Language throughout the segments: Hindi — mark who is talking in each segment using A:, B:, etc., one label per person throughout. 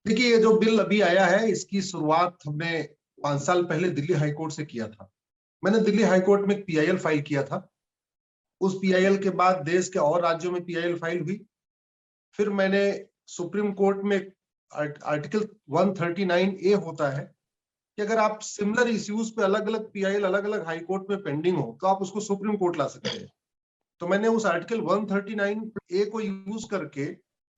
A: देखिए, ये जो बिल अभी आया है इसकी शुरुआत हमने 5 साल पहले दिल्ली हाईकोर्ट से किया था। मैंने दिल्ली हाईकोर्ट में एक पीआईएल फाइल किया था। उस पीआईएल के बाद देश के और राज्यों में पीआईएल फाइल हुई। फिर मैंने सुप्रीम कोर्ट में आर्टिकल 139A होता है कि अगर आप सिमिलर इश्यूज पे अलग अलग पीआईएल अलग अलग हाई कोर्ट में पेंडिंग हो तो आप उसको सुप्रीम कोर्ट ला सकते हैं। तो मैंने उस आर्टिकल 139A को यूज करके,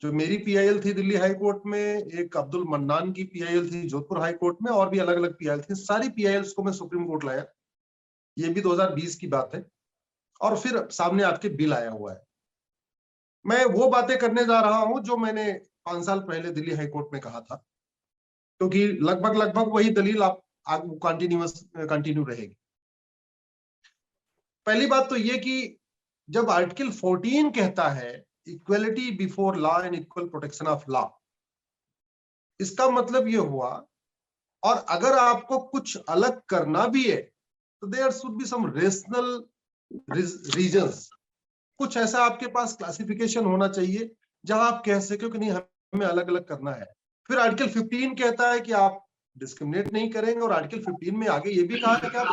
A: जो मेरी पीआईएल थी दिल्ली हाई कोर्ट में, एक अब्दुल मन्नान की पीआईएल थी जोधपुर हाई कोर्ट में, और भी अलग अलग पीआईएल थी, सारी पीआईएल्स को मैं सुप्रीम कोर्ट लाया। ये भी 2020 की बात है। और फिर सामने आपके बिल आया हुआ है। मैं वो बातें करने जा रहा हूं जो मैंने 5 साल पहले दिल्ली हाईकोर्ट में कहा था, क्योंकि लगभग लगभग वही दलील आप कंटिन्यू रहेगी। पहली बात तो ये कि जब आर्टिकल 14 कहता है equality before law and equal protection of law, इसका मतलब ये हुआ, और अगर आपको कुछ अलग करना भी है तो there should be some rational reasons. कुछ ऐसा आपके पास क्लासिफिकेशन होना चाहिए जहां आप कह सके कि नहीं, हमें अलग अलग करना है। फिर आर्टिकल 15 कहता है कि आप डिस्क्रिमिनेट नहीं करेंगे, और आर्टिकल 15 में आगे ये भी कहा है कि आप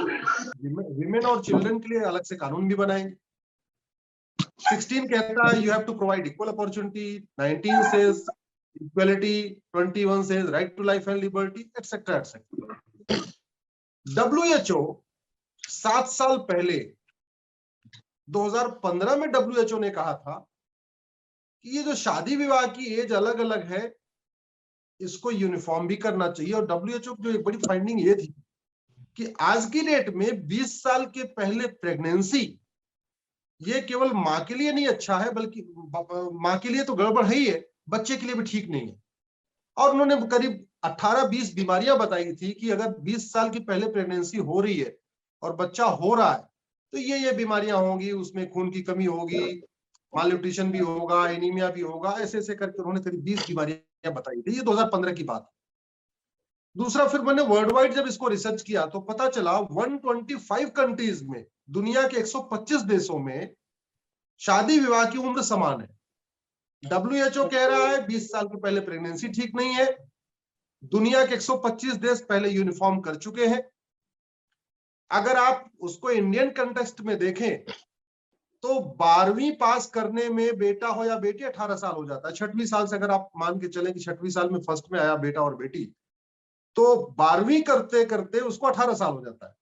A: विमेन और चिल्ड्रन के लिए अलग से कानून भी बनाएंगे। 16 कहता है you have to provide equal opportunity, 19 says equality, 21 says right to life and liberty, etcetera etcetera. WHO 7 साल पहले 2015 में WHO ने कहा था कि ये जो शादी विवाह की एज अलग अलग है इसको यूनिफॉर्म भी करना चाहिए। और WHO की जो एक बड़ी फाइंडिंग ये थी कि आज की डेट में 20 साल के पहले प्रेगनेंसी ये केवल मां के लिए नहीं अच्छा है, बल्कि मां के लिए तो गड़बड़ है ही है, बच्चे के लिए भी ठीक नहीं है। और उन्होंने करीब 18-20 बीमारियां बताई थी कि अगर 20 साल की पहले प्रेगनेंसी हो रही है और बच्चा हो रहा है तो ये बीमारियां होंगी, उसमें खून की कमी होगी, मालन्यूट्रिशन भी होगा, एनीमिया भी होगा, ऐसे ऐसे करके उन्होंने करीब 20 बीमारियां बताई थी। ये 2015 की बात। दूसरा, फिर मैंने वर्ल्ड वाइड जब इसको रिसर्च किया तो पता चला 125 कंट्रीज में, दुनिया के 125 देशों में शादी विवाह की उम्र समान है। WHO कह रहा है 20 साल के पहले प्रेगनेंसी ठीक नहीं है। दुनिया के 125 देश पहले यूनिफॉर्म कर चुके हैं। अगर आप उसको इंडियन कंटेक्स्ट में देखें तो 12वीं पास करने में बेटा हो या बेटी 18 साल हो जाता है। 6वीं साल से अगर आप मान के चलें कि 6वीं साल में फर्स्ट में आया बेटा और बेटी, तो 12वीं करते करते उसको 18 साल हो जाता है।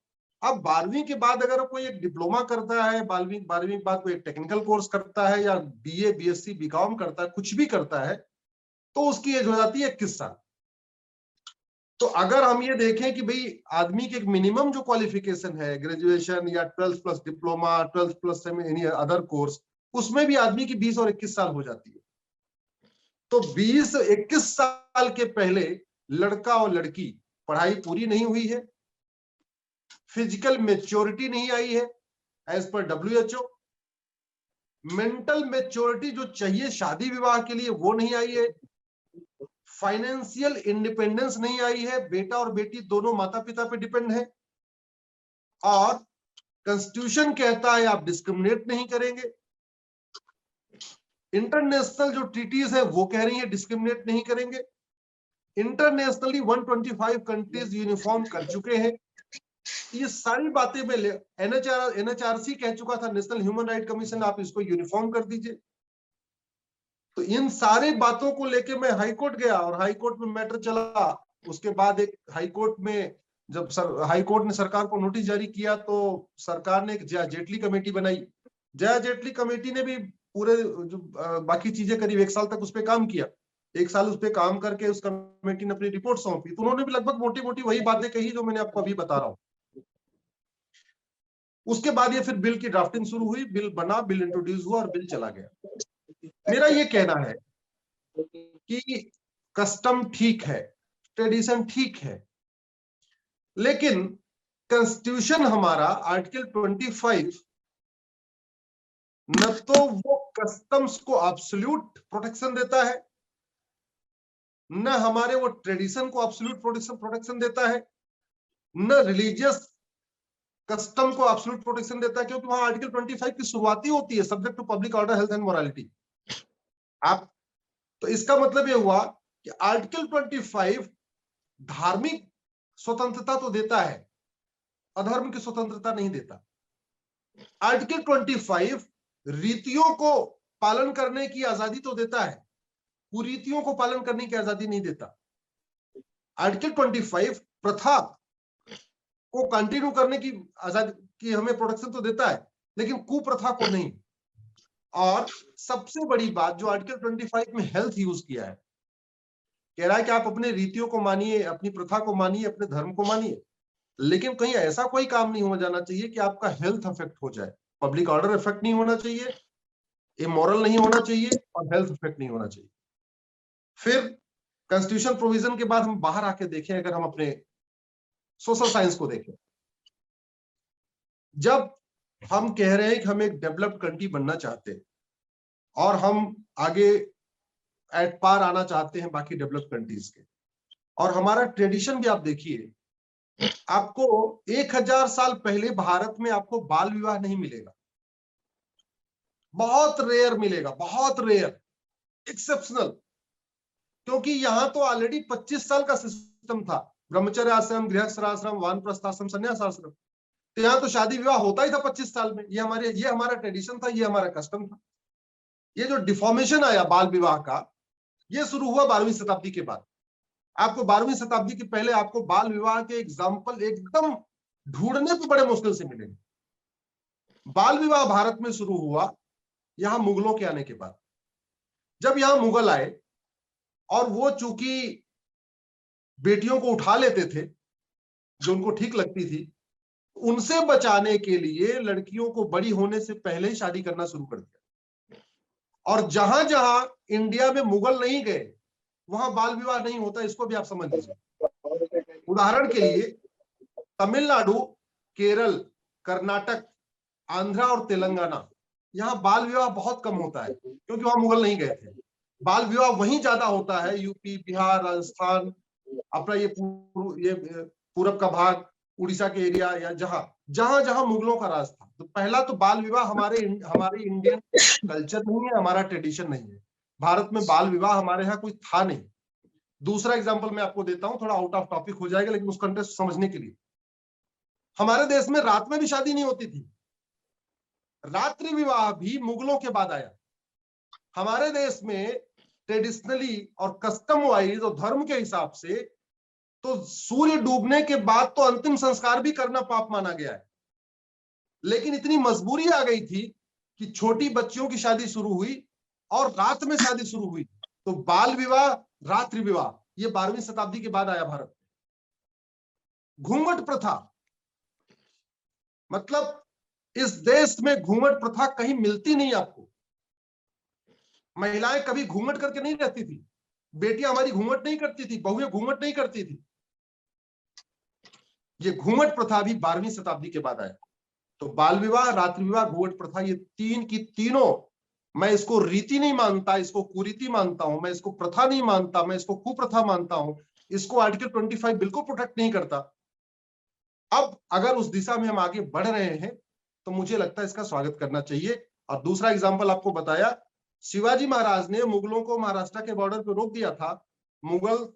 A: अब 12वीं के बाद अगर कोई एक डिप्लोमा करता है, 12वीं के बाद कोई एक टेक्निकल कोर्स करता है, या BA BSc BCom करता है, कुछ भी करता है, तो उसकी एज हो जाती है 21 साल। तो अगर हम ये देखें कि भाई आदमी के एक मिनिमम जो क्वालिफिकेशन है, ग्रेजुएशन या 12th plus diploma, 12th plus any other course, उसमें भी आदमी की 20 और 21 साल हो जाती है। तो 20-21 साल के पहले लड़का और लड़की पढ़ाई पूरी नहीं हुई है, फिजिकल मेच्योरिटी नहीं आई है as per WHO, mental maturity जो चाहिए शादी विवाह के लिए वो नहीं आई है, फाइनेंशियल इंडिपेंडेंस नहीं आई है, बेटा और बेटी दोनों माता पिता पे डिपेंड है, और कॉन्स्टिट्यूशन कहता है आप डिस्क्रिमिनेट नहीं करेंगे। इंटरनेशनल जो ट्रीटीज है वो कह रही है डिस्क्रिमिनेट नहीं करेंगे। इंटरनेशनली 125 कंट्रीज यूनिफॉर्म कर चुके हैं। ये सारी बातें में NHRC कह चुका था, नेशनल ह्यूमन राइट कमीशन, आप इसको यूनिफॉर्म कर दीजिए। तो इन सारी बातों को लेके मैं हाईकोर्ट गया और हाईकोर्ट में मैटर चला। उसके बाद एक हाईकोर्ट में जब हाईकोर्ट ने सरकार को नोटिस जारी किया तो सरकार ने एक जया जेटली कमेटी बनाई। जया जेटली कमेटी ने भी पूरे जो बाकी चीजें करीब 1 साल तक उस पर काम किया। 1 साल उस पर काम करके उस कमेटी ने अपनी रिपोर्ट सौंपी, तो उन्होंने भी लगभग मोटी मोटी वही बातें कही जो मैंने आपको अभी बता रहा हूँ। उसके बाद ये फिर बिल की ड्राफ्टिंग शुरू हुई, बिल बना, बिल इंट्रोड्यूस हुआ और बिल चला गया। मेरा ये कहना है कि कस्टम ठीक है, ट्रेडिशन ठीक है, लेकिन कॉन्स्टिट्यूशन हमारा आर्टिकल 25 न तो वो कस्टम्स को एब्सोल्यूट प्रोटेक्शन देता है, न हमारे वो ट्रेडिशन को एब्सोल्यूट प्रोटेक्शन देता है, न रिलीजियस कस्टम को एब्सोल्यूट प्रोटेक्शन देता है, क्योंकि वहां आर्टिकल 25 की शुरुआती होती है subject to public order, health and morality. आप तो इसका मतलब ये हुआ कि आर्टिकल 25 धार्मिक स्वतंत्रता तो देता है, अधर्म की स्वतंत्रता नहीं देता। आर्टिकल 25 रीतियों को पालन करने की आजादी तो देता है, कुरीतियों को पालन करने की आजादी नहीं देता। आर्टिकल 25 प्रथा को कंटिन्यू करने की आजादी की हमें प्रोटेक्शन तो देता है, लेकिन कुप्रथा को नहीं। और सबसे बड़ी बात जो आर्टिकल 25 में हेल्थ यूज किया है, कह रहा है कि आप अपने रीतियों को मानिए, अपनी प्रथा को मानिए, अपने धर्म को मानिए, लेकिन कहीं ऐसा कोई काम नहीं हो जाना चाहिए कि आपका हेल्थ अफेक्ट हो जाए, पब्लिक ऑर्डर इफेक्ट नहीं होना चाहिए, इमोरल नहीं होना चाहिए और हेल्थ इफेक्ट नहीं होना चाहिए। फिर कॉन्स्टिट्यूशन प्रोविजन के बाद हम बाहर आके देखें, अगर हम अपने सोशल साइंस को देखें, जब हम कह रहे हैं कि हम एक डेवलप्ड कंट्री बनना चाहते हैं और हम आगे एट पार आना चाहते हैं बाकी डेवलप्ड कंट्रीज के, और हमारा ट्रेडिशन भी आप देखिए, आपको 1000 साल पहले भारत में आपको बाल विवाह नहीं मिलेगा, बहुत रेयर मिलेगा, बहुत रेयर, एक्सेप्शनल, क्योंकि यहां तो ऑलरेडी 25 साल का सिस्टम था, ब्रह्मचर्य आश्रम, गृहस्थाश्रम, वानप्रस्थ आश्रम, संन्यास आश्रम, तो यहाँ तो शादी विवाह होता ही था 25 साल में। ये हमारा ट्रेडिशन था, ये हमारा कस्टम था। ये जो डिफॉर्मेशन आया बाल विवाह का, ये शुरू हुआ 12वीं शताब्दी के बाद। आपको 12वीं शताब्दी के पहले आपको बाल विवाह के एग्जाम्पल एकदम ढूंढने पे बड़े मुश्किल से मिलेंगे। बाल विवाह भारत में शुरू हुआ यहां मुगलों के आने के बाद। जब यहां मुगल आए और वो चूंकि बेटियों को उठा लेते थे जो उनको ठीक लगती थी, उनसे बचाने के लिए लड़कियों को बड़ी होने से पहले ही शादी करना शुरू कर दिया। और जहां जहां इंडिया में मुगल नहीं गए वहां बाल विवाह नहीं होता, इसको भी आप समझ लीजिए। उदाहरण के लिए तमिलनाडु, केरल, कर्नाटक, आंध्रा और तेलंगाना, यहाँ बाल विवाह बहुत कम होता है क्योंकि वहां मुगल नहीं गए थे। बाल विवाह वहीं ज्यादा होता है, यूपी, बिहार, राजस्थान, अपना ये पूरब का भाग, उड़ीसा के एरिया, या जहां जहां जहां मुगलों का राज था। तो पहला तो बाल विवाह हमारे इंडियन कल्चर नहीं है, हमारा ट्रेडिशन नहीं है। भारत में बाल विवाह हमारे यहाँ कोई था नहीं। दूसरा एग्जांपल मैं आपको देता हूं, थोड़ा आउट ऑफ टॉपिक हो जाएगा लेकिन उस कंटेक्स्ट समझने के लिए। हमारे देश में रात में भी शादी नहीं होती थी, रात्रि विवाह भी मुगलों के बाद आया। हमारे देश में ट्रेडिशनली और कस्टम वाइज और धर्म के हिसाब से तो सूर्य डूबने के बाद तो अंतिम संस्कार भी करना पाप माना गया है, लेकिन इतनी मजबूरी आ गई थी कि छोटी बच्चियों की शादी शुरू हुई और रात में शादी शुरू हुई, तो बाल विवाह, रात्रि विवाह, ये 12वीं शताब्दी के बाद आया भारत में। घूंघट प्रथा, मतलब इस देश में घूंघट प्रथा कहीं मिलती नहीं आपको। महिलाएं कभी घूंघट करके नहीं रहती थी, बेटियां हमारी घूंघट नहीं करती थी, बहुएं घूंघट नहीं करती थी। ये घूंघट प्रथा भी 12वीं शताब्दी के बाद आया। तो बाल विवाह, रात्रि विवाह, घूंघट प्रथा, ये तीन की तीनों, मैं इसको रीति नहीं मानता, इसको कुरीति मानता हूं, मैं इसको प्रथा नहीं मानता, मैं इसको कुप्रथा मानता हूं, इसको आर्टिकल 25 बिल्कुल प्रोटेक्ट नहीं करता। अब अगर उस दिशा में हम आगे बढ़ रहे हैं तो मुझे लगता है इसका स्वागत करना चाहिए। और दूसरा एग्जाम्पल आपको बताया, शिवाजी महाराज ने मुगलों को महाराष्ट्र के बॉर्डर पर रोक दिया था, मुगल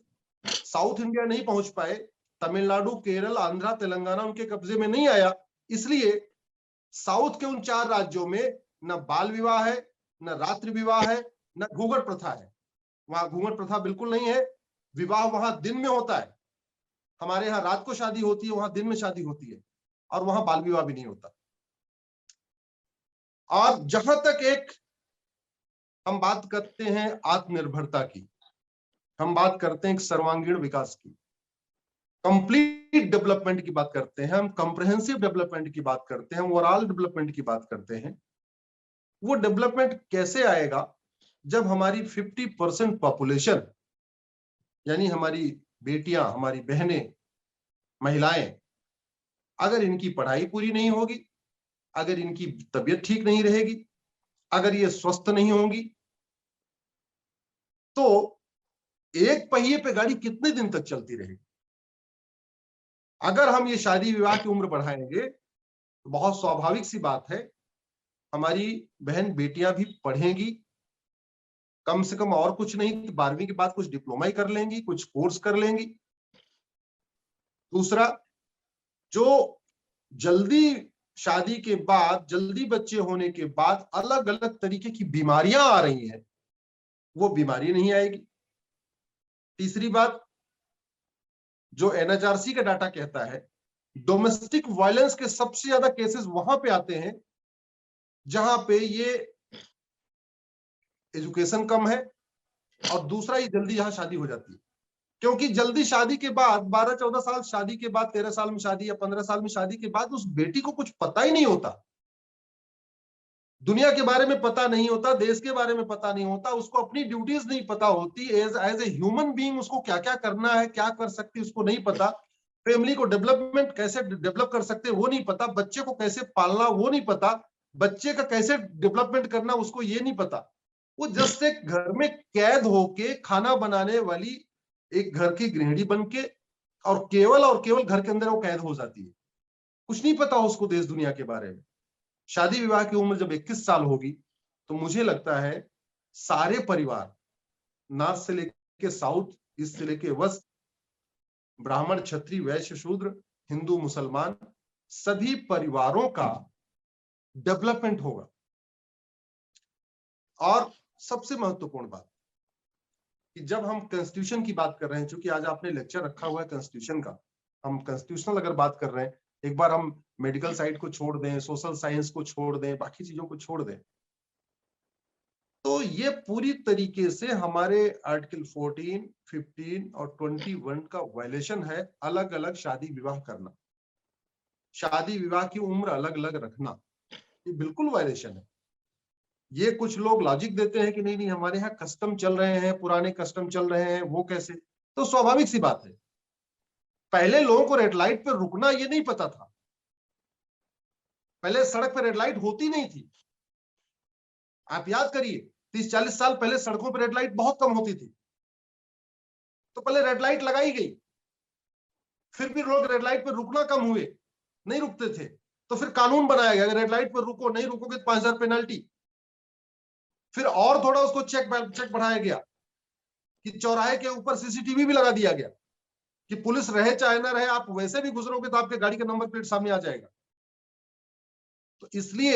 A: साउथ इंडिया नहीं पहुंच पाए, तमिलनाडु, केरल, आंध्रा, तेलंगाना उनके कब्जे में नहीं आया, इसलिए साउथ के उन 4 राज्यों में न बाल विवाह है, न रात्रि विवाह है, न घूंघट प्रथा है। वहां घूंघट प्रथा बिल्कुल नहीं है, विवाह वहां दिन में होता है, हमारे यहाँ रात को शादी होती है, वहां दिन में शादी होती है, और वहां बाल विवाह भी नहीं होता। और जहां तक एक हम बात करते हैं आत्मनिर्भरता की, हम बात करते हैं सर्वांगीण विकास की, कंप्लीट डेवलपमेंट की बात करते हैं, हम कॉम्प्रिहेंसिव डेवलपमेंट की बात करते हैं, ओवरऑल डेवलपमेंट की बात करते हैं। वो डेवलपमेंट कैसे आएगा जब हमारी 50% पॉपुलेशन, यानी हमारी बेटियां, हमारी बहनें, महिलाएं, अगर इनकी पढ़ाई पूरी नहीं होगी, अगर इनकी तबीयत ठीक नहीं रहेगी, अगर ये स्वस्थ नहीं होंगी, तो एक पहिए पे गाड़ी कितने दिन तक चलती रहेगी। अगर हम ये शादी विवाह की उम्र बढ़ाएंगे तो बहुत स्वाभाविक सी बात है, हमारी बहन बेटियां भी पढ़ेंगी, कम से कम और कुछ नहीं तो 12वीं के बाद कुछ डिप्लोमा ही कर लेंगी, कुछ कोर्स कर लेंगी। दूसरा, जो जल्दी शादी के बाद, जल्दी बच्चे होने के बाद अलग अलग तरीके की बीमारियां आ रही हैं, वो बीमारी नहीं आएगी। तीसरी बात, जो एनएचआरसी का डाटा कहता है, डोमेस्टिक वायलेंस के सबसे ज्यादा केसेस वहां पे आते हैं जहां पे ये एजुकेशन कम है, और दूसरा ये जल्दी यहां शादी हो जाती है। क्योंकि जल्दी शादी के बाद 12-14 साल शादी के बाद, 13 साल में शादी या 15 साल में शादी के बाद उस बेटी को कुछ पता ही नहीं होता, दुनिया के बारे में पता नहीं होता, देश के बारे में पता नहीं होता, उसको अपनी ड्यूटीज नहीं पता होती, एज ए ह्यूमन बीइंग उसको क्या क्या करना है, क्या कर सकती है उसको नहीं पता, फैमिली को डेवलपमेंट कैसे डेवलप कर सकते वो नहीं पता, बच्चे को कैसे पालना वो नहीं पता, बच्चे का कैसे डेवलपमेंट करना उसको ये नहीं पता। वो जस्ट एक घर में कैद होके खाना बनाने वाली एक घर की गृहिणी बन के और केवल घर के अंदर वो कैद हो जाती है, कुछ नहीं पता उसको देश दुनिया के बारे में। शादी विवाह की उम्र जब 21 साल होगी तो मुझे लगता है सारे परिवार, नॉर्थ से लेके साउथ, ईस्ट से लेके वेस्ट, ब्राह्मण क्षत्रिय वैश्य शूद्र, हिंदू मुसलमान, सभी परिवारों का डेवलपमेंट होगा। और सबसे महत्वपूर्ण बात कि जब हम कॉन्स्टिट्यूशन की बात कर रहे हैं, चूंकि आज आपने लेक्चर रखा हुआ है कॉन्स्टिट्यूशन का, हम कॉन्स्टिट्यूशनल अगर बात कर रहे हैं, एक बार हम मेडिकल साइड को छोड़ दें, सोशल साइंस को छोड़ दें, बाकी चीजों को छोड़ दें, तो ये पूरी तरीके से हमारे आर्टिकल 14, 15 और 21 का वायलेशन है। अलग अलग शादी विवाह करना, शादी विवाह की उम्र अलग अलग रखना, ये बिल्कुल वायलेशन है। ये कुछ लोग लॉजिक देते हैं कि नहीं नहीं हमारे यहाँ कस्टम चल रहे हैं, पुराने कस्टम चल रहे हैं, वो कैसे, तो स्वाभाविक सी बात है, पहले लोगों को रेड लाइट पर रुकना ये नहीं पता था, पहले सड़क पर रेड लाइट होती नहीं थी। आप याद करिए 30-40 साल पहले सड़कों पर रेड लाइट बहुत कम होती थी, तो पहले रेड लाइट लगाई गई, फिर भी लोग रेड लाइट पर रुकना कम हुए, नहीं रुकते थे, तो फिर कानून बनाया गया, अगर रेड लाइट पर रुको, नहीं रुकोगे तो 5,000 पेनल्टी। फिर और थोड़ा उसको चेक बढ़ाया गया कि चौराहे के ऊपर सीसीटीवी भी लगा दिया गया कि पुलिस रहे चाहे ना रहे, आप वैसे भी गुजरोगे तो आपके गाड़ी का नंबर प्लेट सामने आ जाएगा। तो इसलिए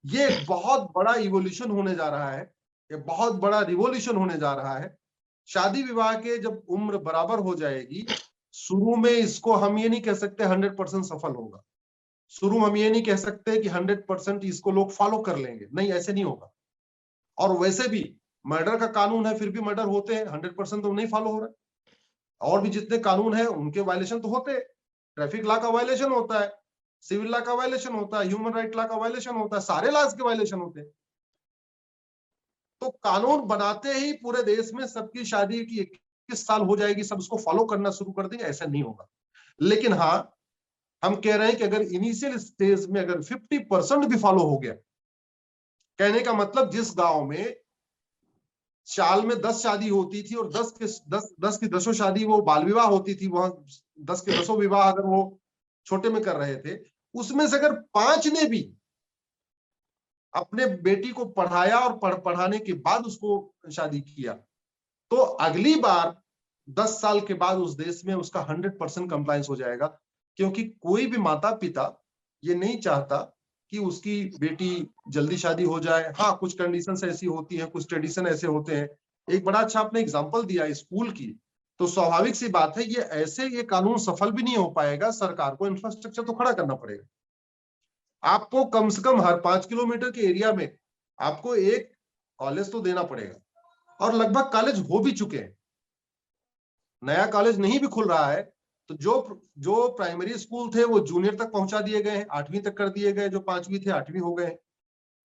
A: ये बहुत बड़ा इवोल्यूशन होने जा रहा है, ये बहुत बड़ा रिवोल्यूशन होने जा रहा है। शादी विवाह के जब उम्र बराबर हो जाएगी, शुरू में इसको हम ये नहीं कह सकते 100% सफल होगा, शुरू में हम ये नहीं कह सकते कि 100% इसको लोग फॉलो कर लेंगे, नहीं ऐसे नहीं होगा। और वैसे भी मर्डर का कानून है, फिर भी मर्डर होते हैं, 100% तो नहीं फॉलो हो रहा है। और भी जितने कानून है उनके वायलेशन तो होते हैं, ट्रैफिक लॉ का वायलेशन होता है, सिविल लॉ का वायलेशन होता है, ह्यूमन राइट लॉ का वायलेशन होता है, सारे लॉज के वायलेशन होते हैं। तो कानून बनाते ही पूरे देश में सबकी शादी की 21 साल हो जाएगी, सब उसको फॉलो करना शुरू कर देंगे, ऐसा नहीं होगा। लेकिन हाँ, हम कह रहे हैं कि अगर इनिशियल स्टेज में अगर 50% भी फॉलो हो गया, कहने का मतलब जिस गांव में साल में 10 शादी होती थी और 10 की 10 शादी वो बाल विवाह होती थी, वहां 10 के 10 विवाह अगर वो छोटे में कर रहे थे, उसमें से अगर 5 ने भी अपने बेटी को पढ़ाया और पढ़ाने के बाद उसको शादी किया, तो अगली बार 10 साल के बाद उस देश में उसका 100% कंप्लायंस हो जाएगा। क्योंकि कोई भी माता पिता ये नहीं चाहता कि उसकी बेटी जल्दी शादी हो जाए। हाँ, कुछ कंडीशंस ऐसी होती हैं, कुछ ट्रेडिशन ऐसे होते हैं। एक बड़ा अच्छा आपने एग्जांपल दिया स्कूल की, तो स्वाभाविक सी बात है, ये कानून सफल भी नहीं हो पाएगा, सरकार को इंफ्रास्ट्रक्चर तो खड़ा करना पड़ेगा। आपको कम से कम हर 5 किलोमीटर के एरिया में आपको एक कॉलेज तो देना पड़ेगा, और लगभग कॉलेज हो भी चुके हैं, नया कॉलेज नहीं भी खुल रहा है। तो जो प्राइमरी स्कूल थे वो जूनियर तक पहुंचा दिए गए हैं, 8वीं तक कर दिए गए, जो 5वीं थे 8वीं हो गए।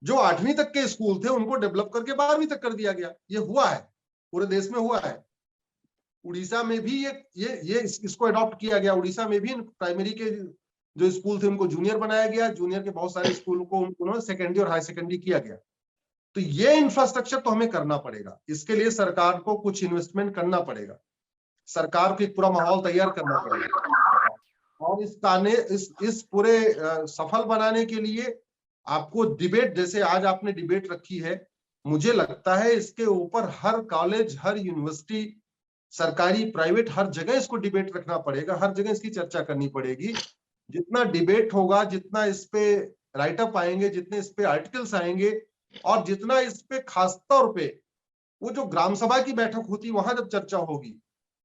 A: जो 8वीं तक के स्कूल थे उनको डेवलप करके 12वीं तक कर दिया गया। ये हुआ है, पूरे देश में हुआ है। उड़ीसा में भी इसको अडॉप्ट किया गया। उड़ीसा में भी प्राइमरी के जो स्कूल थे उनको जूनियर बनाया गया, जूनियर के बहुत सारे स्कूल को उन्होंने सेकेंडरी और हाई सेकेंडरी किया गया। तो ये इंफ्रास्ट्रक्चर तो हमें करना पड़ेगा, इसके लिए सरकार को कुछ इन्वेस्टमेंट करना पड़ेगा, सरकार को एक पूरा माहौल तैयार करना पड़ेगा। और इस पूरे सफल बनाने के लिए आपको डिबेट, जैसे आज आपने डिबेट रखी है, मुझे लगता है इसके ऊपर हर कॉलेज, हर यूनिवर्सिटी, सरकारी प्राइवेट, हर जगह इसको डिबेट रखना पड़ेगा, हर जगह इसकी चर्चा करनी पड़ेगी। जितना डिबेट होगा, जितना इस पे राइटअप आएंगे, जितने इस पे आर्टिकल्स आएंगे, और जितना इस पे खास तौर पे वो जो ग्राम सभा की बैठक होती, वहां जब चर्चा होगी,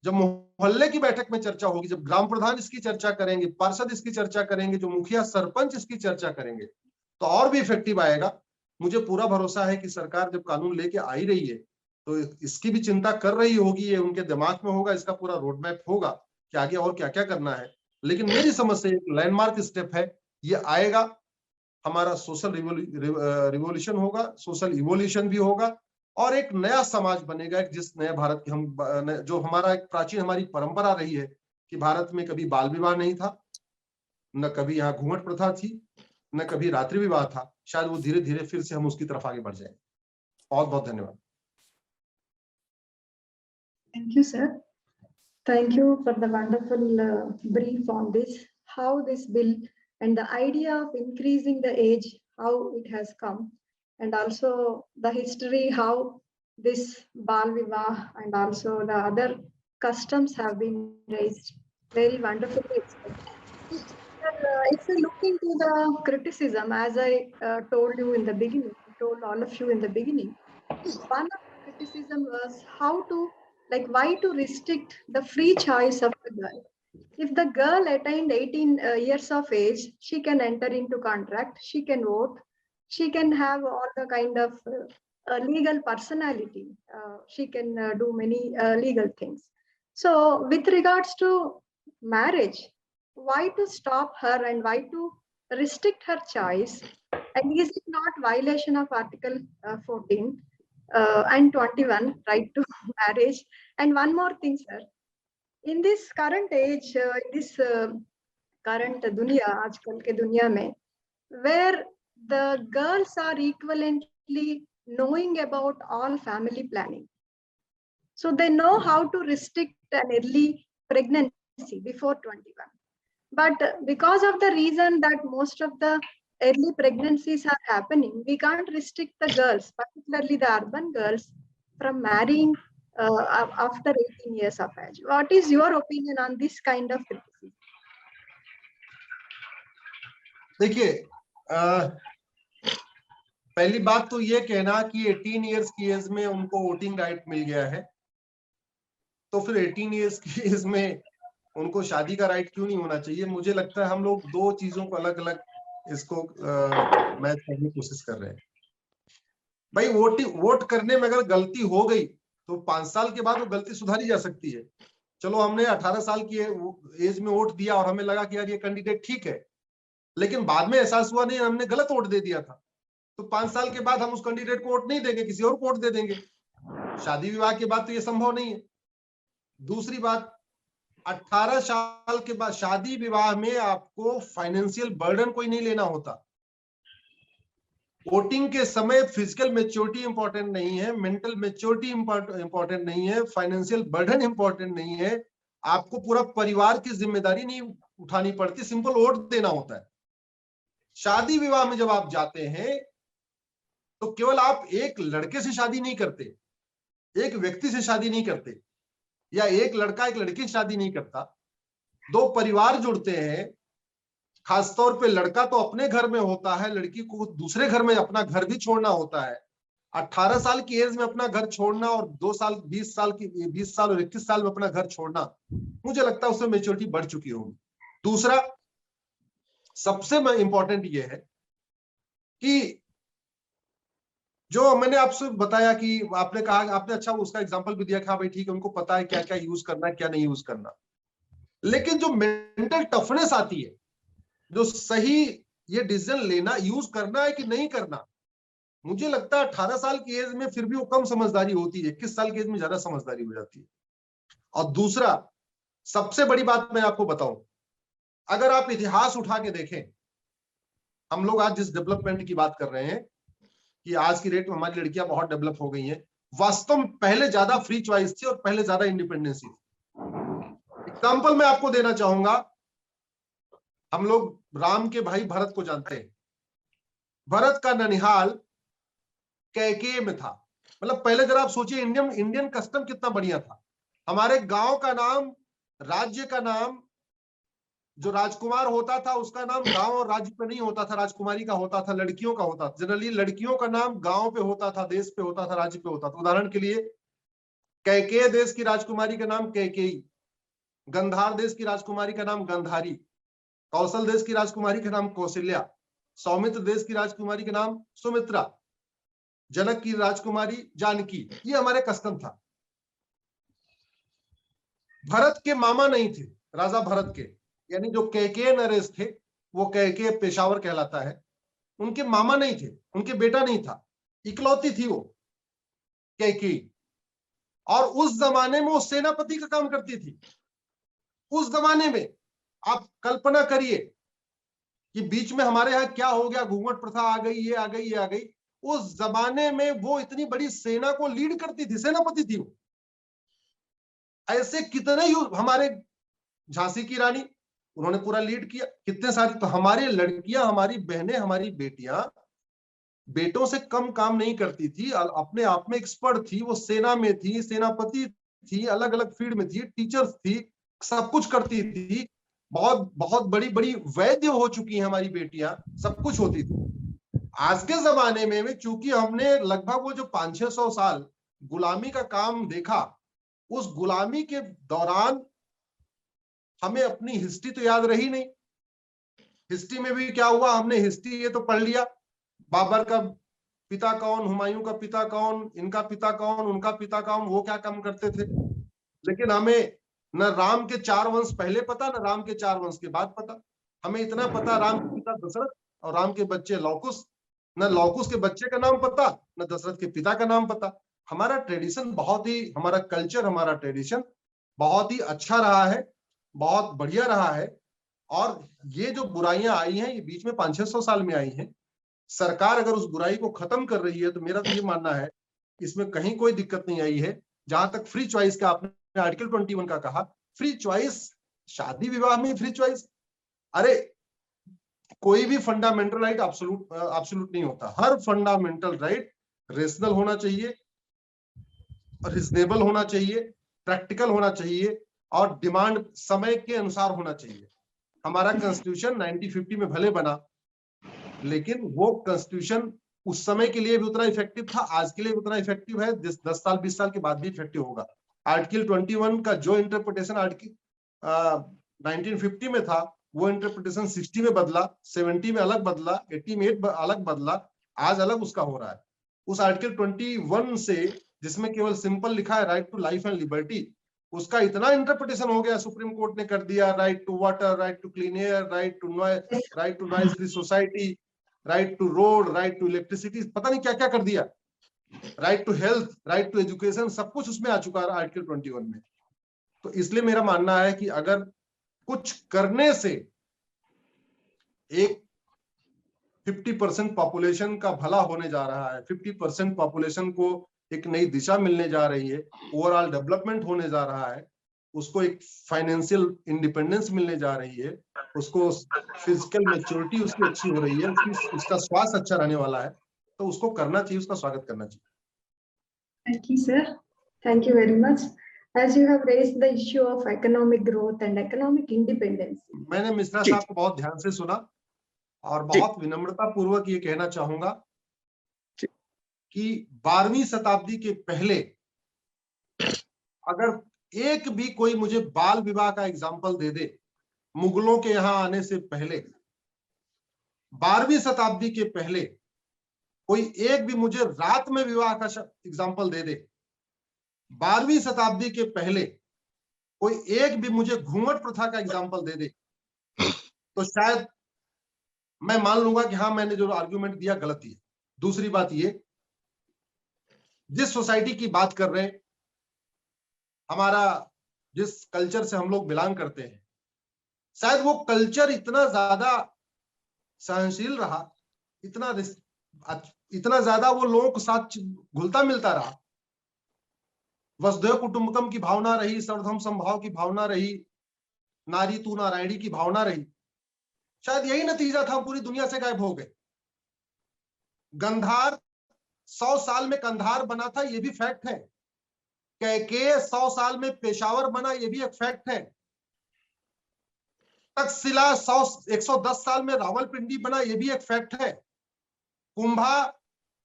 A: जब मोहल्ले की बैठक में चर्चा होगी, जब ग्राम प्रधान इसकी चर्चा करेंगे, पार्षद इसकी चर्चा करेंगे, जो मुखिया सरपंच इसकी चर्चा करेंगे, तो और भी इफेक्टिव आएगा। मुझे पूरा भरोसा है कि सरकार जब कानून लेके आ ही रही है तो इसकी भी चिंता कर रही होगी, ये उनके दिमाग में होगा, इसका पूरा रोड मैप होगा कि आगे और क्या क्या करना है। लेकिन मेरी समझ से एक लैंडमार्क स्टेप है, ये आएगा, हमारा सोशल रिवोल्यूशन होगा, सोशल इवोल्यूशन भी होगा, और एक नया समाज बनेगा, एक जिस नए भारत की हम जो हमारा एक प्राचीन हमारी परंपरा रही है कि भारत में कभी बाल विवाह नहीं था, न कभी यहाँ घूंघट प्रथा थी, न कभी रात्रि विवाह था, शायद वो धीरे धीरे फिर से हम उसकी तरफ आगे बढ़ जाएंगे। बहुत बहुत धन्यवाद।
B: Thank you, sir. Thank you for the wonderful brief on this, how this bill and the idea of increasing the age, how it has come, and also the history, how this Bal Vivah and also the other customs have been raised. Very wonderfully explained. If we look into the criticism, as I told you in the beginning, told all of you in the beginning, one of the criticism was how to, like, why to restrict the free choice of the girl. If the girl attained 18 years of age, she can enter into contract, she can vote, she can have all the kind of legal personality, she can do many legal things. So with regards to marriage, why to stop her and why to restrict her choice? And is it not violation of Article 14 and 21, right to marriage? And one more thing, sir, in this current age, in this current dunya, aajkal ke dunya mein, where the girls are equivalently knowing about all family planning, so they know how to restrict an early pregnancy before 21. But because of the reason that most of the early pregnancies are happening, we can't restrict the girls, particularly the urban girls, from marrying after 18 years of age. What is your opinion on this kind of criticism?
A: देखिए, पहली बात तो ये कहना कि 18 इयर्स की एज में उनको वोटिंग राइट मिल गया है, तो फिर 18 इयर्स की एज में उनको शादी का राइट क्यों नहीं होना चाहिए? मुझे लगता है हम लोग दो चीजों को अलग अलग इसको मैच करने की कोशिश कर रहे हैं। भाई वोट करने में अगर गलती हो गई तो 5 साल के बाद वो गलती सुधारी जा सकती है। चलो हमने 18 साल की एज में वोट दिया और हमें लगा कि यार ये कैंडिडेट ठीक है, लेकिन बाद में एहसास हुआ नहीं हमने गलत वोट दे दिया था, तो 5 साल के बाद हम उस कैंडिडेट को वोट नहीं देंगे, किसी और को वोट दे देंगे। शादी विवाह के बाद तो ये संभव नहीं है। दूसरी बात, 18 साल के बाद शादी विवाह में आपको फाइनेंशियल बर्डन कोई नहीं लेना होता। वोटिंग के समय फिजिकल मेच्योरिटी इंपॉर्टेंट नहीं है, मेंटल मेच्योरिटी इंपॉर्टेंट नहीं है, फाइनेंशियल बर्डन इंपॉर्टेंट नहीं है, आपको पूरा परिवार की जिम्मेदारी नहीं उठानी पड़ती, सिंपल वोट देना होता है। शादी विवाह में जब आप जाते हैं तो केवल आप एक लड़के से शादी नहीं करते, एक व्यक्ति से शादी नहीं करते, या एक लड़का एक लड़की से शादी नहीं करता, दो परिवार जुड़ते हैं। खासतौर पे लड़का तो अपने घर में होता है, लड़की को दूसरे घर में अपना घर भी छोड़ना होता है। 18 साल की एज में अपना घर छोड़ना और 2 साल 20 साल और 21 साल में अपना घर छोड़ना, मुझे लगता है उसमें मेच्योरिटी बढ़ चुकी होगी। दूसरा सबसे इंपॉर्टेंट ये है कि जो मैंने आपसे बताया कि आपने कहा, आपने अच्छा उसका एग्जांपल भी दिया कि हाँ भाई ठीक है, उनको पता है क्या क्या यूज करना है क्या नहीं यूज करना, लेकिन जो मेंटल टफनेस आती है, जो सही ये डिसीजन लेना, यूज करना है कि नहीं करना, मुझे लगता है 18 साल की एज में फिर भी वो कम समझदारी होती है, 21 साल की एज में ज्यादा समझदारी हो जाती है। और दूसरा सबसे बड़ी बात मैं आपको बताऊं, अगर आप इतिहास उठा के देखें, हम लोग आज जिस डेवलपमेंट की बात कर रहे हैं कि आज की डेट में हमारी लड़कियां बहुत डेवलप हो गई हैं, वास्तव में पहले ज्यादा फ्री चॉइस थी और पहले ज्यादा इंडिपेंडेंसी थी। एग्जाम्पल मैं आपको देना चाहूंगा, हम लोग राम के भाई भरत को जानते हैं। भरत का ननिहाल कैकेय में था। मतलब पहले जरा आप सोचिए इंडियन कस्टम कितना बढ़िया था। हमारे गांव का नाम, राज्य का नाम, जो राजकुमार होता था उसका नाम गांव और राज्य पे नहीं होता था, राजकुमारी का होता था, लड़कियों का होता था। जनरली लड़कियों का नाम गांव पे होता था, देश पे होता था, राज्य पे होता था। उदाहरण के लिए कैकेय देश की राजकुमारी का नाम कैकेयी, गंधार देश की राजकुमारी का नाम गंधारी, कौशल देश की राजकुमारी का नाम कौशल्या, सौमित्र देश की राजकुमारी का नाम सुमित्रा, जनक की राजकुमारी जानकी। ये हमारे कस्टम था। भरत के मामा नहीं थे, राजा भरत के, यानी जो कैकेय नरेश थे, वो कैकेय पेशावर कहलाता है, उनके मामा नहीं थे, उनके बेटा नहीं था, इकलौती थी वो कैकेयी। और उस जमाने में वो सेनापति का काम करती थी। उस जमाने में आप कल्पना करिए कि बीच में हमारे यहाँ क्या हो गया, घूंघट प्रथा आ गई, ये आ गई, ये आ गई। उस जमाने में वो इतनी बड़ी सेना को लीड करती थी, सेनापति थी वो। ऐसे कितने हमारे झांसी की रानी, उन्होंने पूरा लीड किया, कितने सारे। तो हमारी लड़कियां, हमारी बहनें, हमारी बेटियां बेटों से कम काम नहीं करती थी, अपने आप में एक्सपर्ट थी। वो सेना में थी, सेनापति थी, अलग अलग फील्ड में थी, टीचर्स थी, सब कुछ करती थी। बहुत बहुत बड़ी बड़ी वैद्य हो चुकी हैं हमारी बेटियां, सब कुछ होती थी। आज के जमाने में चूंकि हमने लगभग वो जो 500-600 साल गुलामी का काम देखा, उस गुलामी के दौरान हमें अपनी हिस्ट्री तो याद रही नहीं। हिस्ट्री में भी क्या हुआ, हमने हिस्ट्री ये तो पढ़ लिया, बाबर का पिता कौन, हुमायूं का पिता कौन, इनका पिता कौन, उनका पिता कौन, वो क्या काम करते थे। लेकिन हमें न राम के 4 वंश पहले पता, न राम के 4 वंश के बाद पता। हमें इतना पता, राम के पिता दशरथ और राम के बच्चे लौकुश, न लौकुश के बच्चे का नाम पता, न दशरथ के पिता का नाम पता। हमारा ट्रेडिशन बहुत ही, हमारा कल्चर, हमारा ट्रेडिशन बहुत ही अच्छा रहा है, बहुत बढ़िया रहा है। और ये जो बुराइयां आई हैं, ये बीच में 500-600 साल में आई हैं। सरकार अगर उस बुराई को खत्म कर रही है, तो मेरा तो ये मानना है इसमें कहीं कोई दिक्कत नहीं आई है। जहां तक फ्री चॉइस का आपने आर्टिकल 21 का कहा, फ्री चॉइस, शादी विवाह में फ्री चॉइस, अरे कोई भी फंडामेंटल राइट एब्सोल्यूट नहीं होता। हर फंडामेंटल राइट रेशनल होना चाहिए, रिजनेबल होना चाहिए, प्रैक्टिकल होना चाहिए, और डिमांड समय के अनुसार होना चाहिए। हमारा कॉन्स्टिट्यूशन 1950 में भले बना, लेकिन वो कॉन्स्टिट्यूशन उस समय के लिए भी उतना इफेक्टिव था, आज के लिए भी उतना इफेक्टिव है, 10 साल 20 साल के बाद भी इफेक्टिव होगा। आर्टिकल 21 का जो इंटरप्रिटेशन आर्टिकल 1950 में था, वो इंटरप्रिटेशन 60 में बदला, 70 में अलग बदला, 80 में अलग बदला, आज अलग उसका हो रहा है। उस आर्टिकल 21 से, जिसमें केवल सिंपल लिखा है right to life and liberty, उसका इतना इंटरप्रिटेशन हो गया, सुप्रीम कोर्ट ने कर दिया right to water, right to clean air, right to noise free society, right to road, right to electricity, पता नहीं क्या क्या कर दिया, right to health, right to education, सब कुछ उसमें आ चुका है आर्टिकल 21 में। तो इसलिए मेरा मानना है कि अगर कुछ करने से एक 50% पॉपुलेशन का भला होने जा रहा है, 50% पॉपुलेशन को एक नई दिशा मिलने जा रही है, ओवरऑल डेवलपमेंट होने जा रहा है, उसको एक फाइनेंशियल इंडिपेंडेंस मिलने जा रही है, उसको फिजिकल मैच्योरिटी उसकी अच्छी हो रही है, उसका स्वास्थ्य अच्छा रहने वाला है, तो उसको करना चाहिए, उसका स्वागत करना चाहिए।
B: Thank you, sir. Thank you very much. As you have raised the issue of economic growth and economic independence.
A: मैंने मिश्रा साहब को बहुत ध्यान से सुना और बहुत विनम्रता पूर्वक ये कहना चाहूंगा कि 12वीं शताब्दी के पहले अगर एक भी कोई मुझे बाल विवाह का एग्जाम्पल दे दे, मुगलों के यहां आने से पहले, 12वीं शताब्दी के पहले कोई एक भी मुझे रात में विवाह का एग्जाम्पल दे दे, 12वीं शताब्दी के पहले कोई एक भी मुझे घूंघट प्रथा का एग्जाम्पल दे दे, तो शायद मैं मान लूंगा कि हाँ, मैंने जो आर्ग्यूमेंट दिया गलत ही है। दूसरी बात ये, जिस सोसाइटी की बात कर रहे हैं, हमारा जिस कल्चर से हम लोग बिलोंग करते हैं, शायद वो कल्चर इतना ज्यादा सहनशील रहा, इतना ज्यादा वो लोगों के साथ घुलता मिलता रहा, वसुधैव कुटुंबकम की भावना रही, सर्वधर्म समभाव की भावना रही, नारी तू नारायणी की भावना रही, शायद यही नतीजा था, पूरी दुनिया से गायब हो गए। गंधार 100 साल में कंधार बना था, ये भी फैक्ट है। कैके 100 साल में पेशावर बना, ये भी एक फैक्ट है। तक्षशिला 110 साल में रावलपिंडी बना, ये भी एक फैक्ट है। कुंभा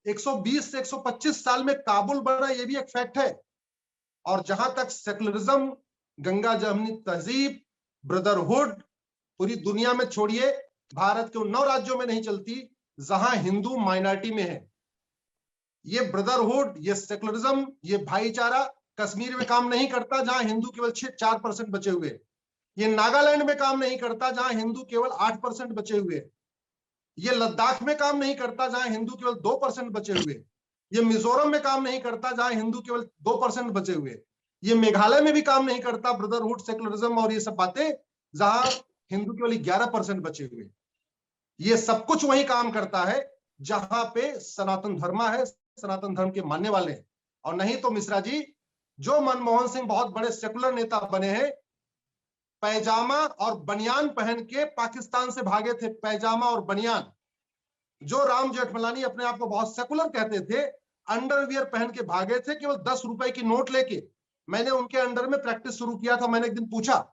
A: 120 से 125 साल में काबुल बना, ये भी एक फैक्ट है। और जहां तक सेकुलरिज्म, गंगा जमनी तहजीब, ब्रदरहुड पूरी दुनिया में छोड़िए, भारत के उन 9 राज्यों में नहीं चलती जहां हिंदू माइनॉरिटी में है। ये ब्रदरहुड, ये सेकुलरिज्म, ये भाईचारा कश्मीर में काम नहीं करता जहां हिंदू केवल 4% बचे हुए। ये नागालैंड में काम नहीं करता जहां हिंदू केवल 8% बचे हुए। ये लद्दाख में काम नहीं करता जहां हिंदू केवल 2% बचे हुए। ये मिजोरम में काम नहीं करता जहां हिंदू केवल 2% बचे हुए। ये मेघालय में भी काम नहीं करता ब्रदरहुड, सेकुलरिज्म और ये सब बातें, जहां हिंदू केवल 11% बचे हुए। ये सब कुछ वही काम करता है जहां पे सनातन धर्म है, सनातन धर्म के मानने वाले हैं। और नहीं तो मिश्रा जी, जो मनमोहन सिंह बहुत बड़े सेकुलर नेता बने हैं, पैजामा और बनियान पहन के पाकिस्तान से भागे थे। पैजामा और बनियान। जो राम जेठमलानी अपने आप को बहुत सेकुलर कहते थे, अंडरवियर पहन के भागे थे, केवल 10 रुपए की नोट लेके। मैंने उनके अंडर में प्रैक्टिस शुरू किया था। मैंने एक दिन पूछा,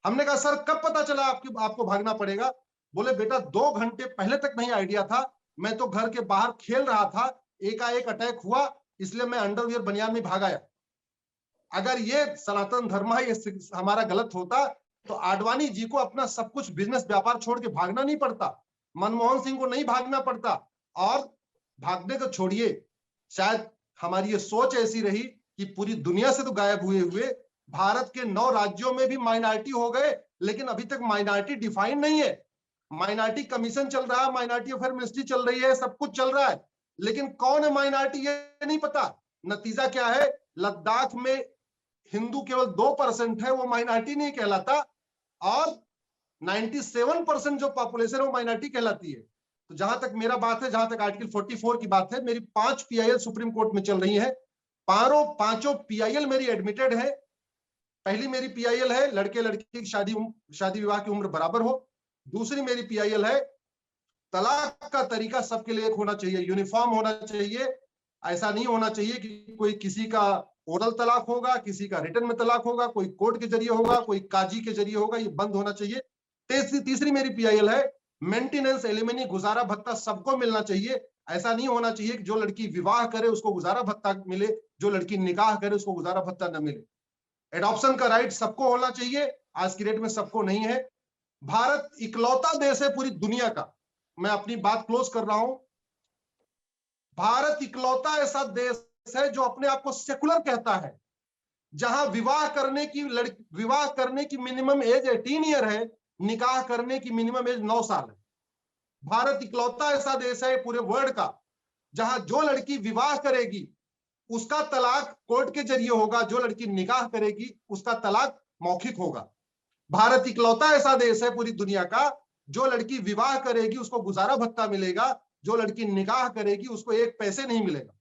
A: हमने कहा सर कब पता चला आपको भागना पड़ेगा? बोले बेटा 2 घंटे पहले तक नहीं आइडिया था, मैं तो घर के बाहर खेल रहा था, एकाएक अटैक हुआ, इसलिए मैं अंडरवियर बनियान में भाग आया। अगर ये सनातन धर्म है, ये हमारा गलत होता तो आडवाणी जी को अपना सब कुछ बिजनेस व्यापार छोड़ के भागना नहीं पड़ता, मनमोहन सिंह को नहीं भागना पड़ता। और भागने को छोड़िए, शायद हमारी ये सोच ऐसी रही कि पूरी दुनिया से तो गायब हुए हुए भारत के 9 राज्यों में भी माइनॉरिटी हो गए, लेकिन अभी तक माइनॉरिटी डिफाइन नहीं है। माइनॉरिटी कमीशन चल रहा है, माइनॉरिटी अफेयर मिनिस्ट्री चल रही है, सब कुछ चल रहा है, लेकिन कौन है माइनॉरिटी ये नहीं पता। नतीजा क्या है? लद्दाख में हिंदू केवल 2% है, वो माइनॉरिटी नहीं कहलाता, और 97% जो पॉपुलेशन है वो माइनॉरिटी कहलाती है। तो जहां तक मेरा बात है, जहां तक आर्टिकल 44 की बात है, मेरी 5 PIL सुप्रीम कोर्ट में चल रही है। पांचों PIL मेरी एडमिटेड है। पहली मेरी PIL है लड़के लड़की की शादी विवाह की उम्र बराबर हो। दूसरी मेरी PIL है तलाक का तरीका सबके लिए एक होना चाहिए, यूनिफॉर्म होना चाहिए। ऐसा नहीं होना चाहिए कि कोई किसी का ओरल तलाक होगा, किसी का रिटर्न में तलाक होगा, कोई कोर्ट के जरिए होगा, कोई काजी के जरिए होगा, ये बंद होना चाहिए। तीसरी मेरी PIL है मेंटेनेंस एलिमनी, गुजारा भत्ता सबको मिलना चाहिए। ऐसा नहीं होना चाहिए कि जो लड़की विवाह करे उसको गुजारा भत्ता मिले, जो लड़की निकाह करे उसको गुजारा भत्ता न मिले। एडॉप्शन का राइट सबको होना चाहिए, आज की डेट में सबको नहीं है। भारत इकलौता देश है पूरी दुनिया का, मैं अपनी बात क्लोज कर रहा हूं, भारत इकलौता ऐसा देश है जो अपने आप को सेकुलर कहता है, जहां विवाह करने की मिनिमम एज 18 ईयर है, निकाह करने की मिनिमम एज 9 साल है। भारत इकलौता ऐसा देश है पूरे वर्ल्ड का जहां जो लड़की विवाह करेगी उसका तलाक कोर्ट के जरिए होगा, जो लड़की निकाह करेगी उसका तलाक मौखिक होगा। भारत इकलौता ऐसा देश है पूरी दुनिया का, जो लड़की विवाह करेगी उसको गुजारा भत्ता मिलेगा, जो लड़की निकाह करेगी उसको 1 पैसे नहीं मिलेगा।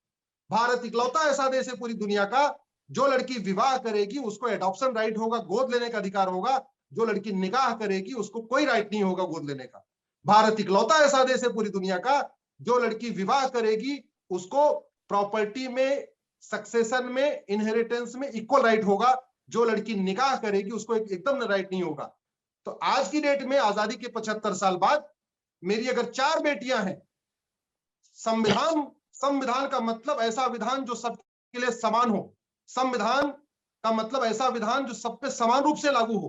A: भारत इकलौता ऐसा देश है पूरी दुनिया का, जो लड़की विवाह करेगी उसको एडॉप्शन राइट होगा, गोद लेने का अधिकार होगा, जो लड़की निकाह करेगी उसको कोई राइट नहीं होगा गोद लेने का। भारत इकलौता ऐसा देश है पूरी दुनिया का, जो लड़की विवाह करेगी उसको प्रॉपर्टी में, सक्सेशन में, इनहेरिटेंस में इक्वल राइट होगा, जो लड़की निकाह करेगी उसको एकदम राइट नहीं होगा। तो आज की डेट में आजादी के 75 साल बाद मेरी अगर 4 बेटियां हैं, संविधान का मतलब ऐसा विधान जो सबके लिए समान हो, संविधान का मतलब ऐसा विधान जो सब पे समान रूप से लागू हो।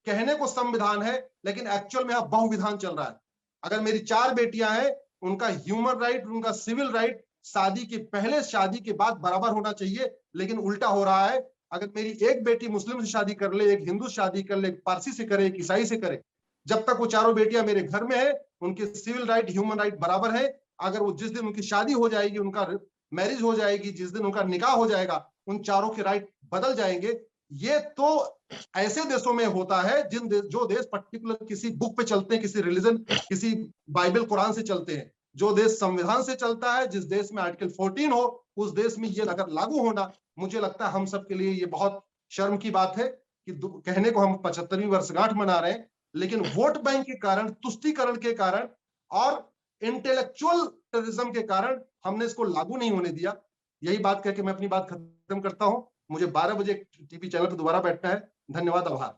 A: कहने को संविधान है लेकिन एक्चुअल में यहां बहुविधान चल रहा है। अगर मेरी 4 बेटियां हैं, उनका ह्यूमन राइट, उनका सिविल राइट शादी के पहले शादी के बाद बराबर होना चाहिए, लेकिन उल्टा हो रहा है। अगर मेरी एक बेटी मुस्लिम से शादी कर ले, एक हिंदू शादी कर ले, एक पारसी से करे, एक ईसाई से करे, जब तक वो चारों बेटियां मेरे घर में है उनके सिविल राइट, ह्यूमन राइट बराबर है। अगर वो जिस दिन उनकी शादी हो जाएगी, उनका मैरिज हो जाएगी, जिस दिन उनका निकाह हो जाएगा, उन चारों के राइट बदल जाएंगे। ये तो ऐसे देशों में होता है जो देश पर्टिकुलर किसी बुक पे चलते हैं, किसी रिलीजन, किसी बाइबल कुरान से चलते हैं। जो देश संविधान से चलता है, जिस देश में आर्टिकल 14 हो, उस देश में ये अगर लागू होना, मुझे लगता है हम सब के लिए ये बहुत शर्म की बात है कि कहने को हम 75वीं वर्षगांठ मना रहे हैं, लेकिन वोट बैंक के कारण, तुष्टीकरण के कारण और इंटेलेक्चुअल सेक्टरिज्म के कारण हमने इसको लागू नहीं होने दिया। यही बात कह के मैं अपनी बात खत्म करता हूं। मुझे 12 बजे टीवी चैनल पर दोबारा बैठना है। धन्यवाद, आभार।